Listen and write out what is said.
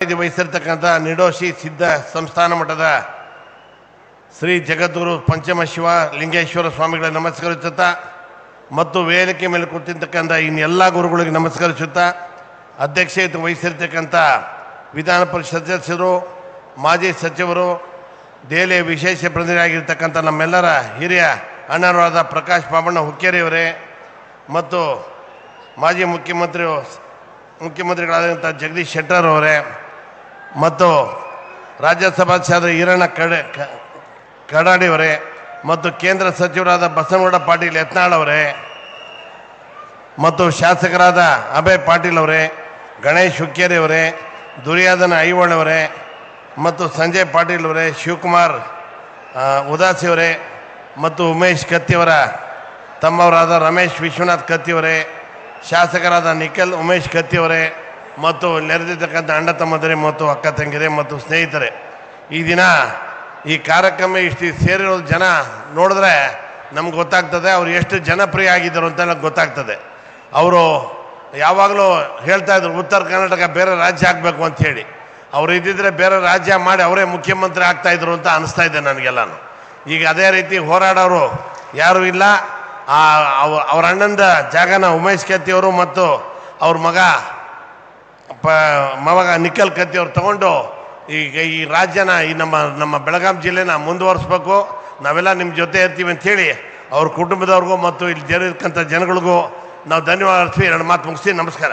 ವಹಿಸಿರ್ತಕ್ಕಂಥ ನಿಡೋಶಿ ಸಿದ್ಧ ಸಂಸ್ಥಾನ ಮಠದ ಶ್ರೀ ಜಗದ್ಗುರು ಪಂಚಮಶಿವ ಲಿಂಗೇಶ್ವರ ಸ್ವಾಮಿಗಳ ನಮಸ್ಕರಿಸುತ್ತಾ ಮತ್ತು ವೇದಿಕೆ ಮೇಲೆ ಕೂತಿರ್ತಕ್ಕಂಥ ಇನ್ನೆಲ್ಲ ಗುರುಗಳಿಗೆ ನಮಸ್ಕರಿಸುತ್ತಾ ಅಧ್ಯಕ್ಷತೆ ವಹಿಸಿರ್ತಕ್ಕಂಥ ವಿಧಾನ ಪರಿಷತ್ ಸದಸ್ಯರು, ಮಾಜಿ ಸಚಿವರು, ದೆಹಲಿಯ ವಿಶೇಷ ಪ್ರತಿನಿಧಿಯಾಗಿರ್ತಕ್ಕಂಥ ನಮ್ಮೆಲ್ಲರ ಹಿರಿಯ ಅಣ್ಣರಾದ ಪ್ರಕಾಶ್ ಬಾಬಣ್ಣ ಹುಕ್ಕೇರಿಯವರೇ ಮತ್ತು ಮಾಜಿ ಮುಖ್ಯಮಂತ್ರಿಗಳಾದಂಥ ಜಗದೀಶ್ ಶೆಟ್ಟರ್ ಅವರೇ ಮತ್ತು ರಾಜ್ಯಸಭಾ ಸದಸ್ಯರಾದ ಈರಣ್ಣ ಕಡಾಡಿಯವರೇ ಮತ್ತು ಕೇಂದ್ರ ಸಚಿವರಾದ ಬಸನಗೌಡ ಪಾಟೀಲ್ ಯತ್ನಾಳ್ ಅವರೇ ಮತ್ತು ಶಾಸಕರಾದ ಅಭಯ್ ಪಾಟೀಲ್ ಅವರೇ, ಗಣೇಶ್ ಹುಕ್ಕೇರಿ ಅವರೇ, ದುರ್ಯೋಧನ ಐವಳ್ ಅವರೇ ಮತ್ತು ಸಂಜಯ್ ಪಾಟೀಲ್ ಅವರೇ, ಶಿವಕುಮಾರ್ ಉದಾಸಿ ಅವರೇ ಮತ್ತು ಉಮೇಶ್ ಕತ್ತಿಯವರ ತಮ್ಮವರಾದ ರಮೇಶ್ ವಿಶ್ವನಾಥ್ ಕತ್ತಿಯವರೇ, ಶಾಸಕರಾದ ನಿಖಿಲ್ ಉಮೇಶ್ ಕತ್ತಿಯವರೇ ಮತ್ತು ನೆರೆದಿರ್ತಕ್ಕಂಥ ಅಣ್ಣ ತಮ್ಮಂದಿರೇ ಮತ್ತು ಅಕ್ಕ ತಂಗಿರೇ ಮತ್ತು ಸ್ನೇಹಿತರೆ, ಈ ದಿನ ಈ ಕಾರ್ಯಕ್ರಮ ಇಷ್ಟು ಸೇರಿರೋ ಜನ ನೋಡಿದ್ರೆ ನಮ್ಗೆ ಗೊತ್ತಾಗ್ತದೆ ಅವ್ರು ಎಷ್ಟು ಜನಪ್ರಿಯ ಆಗಿದ್ದರು ಅಂತ ನಮ್ಗೆ ಗೊತ್ತಾಗ್ತದೆ. ಅವರು ಯಾವಾಗಲೂ ಹೇಳ್ತಾ ಇದ್ರು ಉತ್ತರ ಕರ್ನಾಟಕ ಬೇರೆ ರಾಜ್ಯ ಆಗಬೇಕು ಅಂಥೇಳಿ. ಅವ್ರು ಇದ್ದಿದ್ರೆ ಬೇರೆ ರಾಜ್ಯ ಮಾಡಿ ಅವರೇ ಮುಖ್ಯಮಂತ್ರಿ ಆಗ್ತಾಯಿದ್ರು ಅಂತ ಅನಿಸ್ತಾ ಇದೆ ನನಗೆಲ್ಲನೂ. ಈಗ ಅದೇ ರೀತಿ ಹೋರಾಡೋರು ಯಾರೂ ಇಲ್ಲ. ಅವ್ರ ಅಣ್ಣಂದ ಜಾಗನ ಉಮೇಶ್ ಕತ್ತಿಯವರು ಮತ್ತು ಅವ್ರ ಮಗ ನಿಖಿಲ್ ಕತ್ತಿಯವರು ತಗೊಂಡು ಈಗ ಈ ರಾಜ್ಯನ ಈ ನಮ್ಮ ಬೆಳಗಾಂ ಜಿಲ್ಲೆನ ಮುಂದುವರಿಸ್ಬೇಕು, ನಾವೆಲ್ಲ ನಿಮ್ಮ ಜೊತೆ ಇರ್ತೀವಿ ಅಂಥೇಳಿ ಅವ್ರ ಕುಟುಂಬದವ್ರಿಗೂ ಮತ್ತು ಇಲ್ಲಿ ಇರ್ತಕ್ಕಂಥ ಜನಗಳಿಗೂ ನಾವು ಧನ್ಯವಾದ ಅರ್ಪಿಸಿ ಎರಡು ಮಾತು ಮುಗಿಸಿ ನಮಸ್ಕಾರ.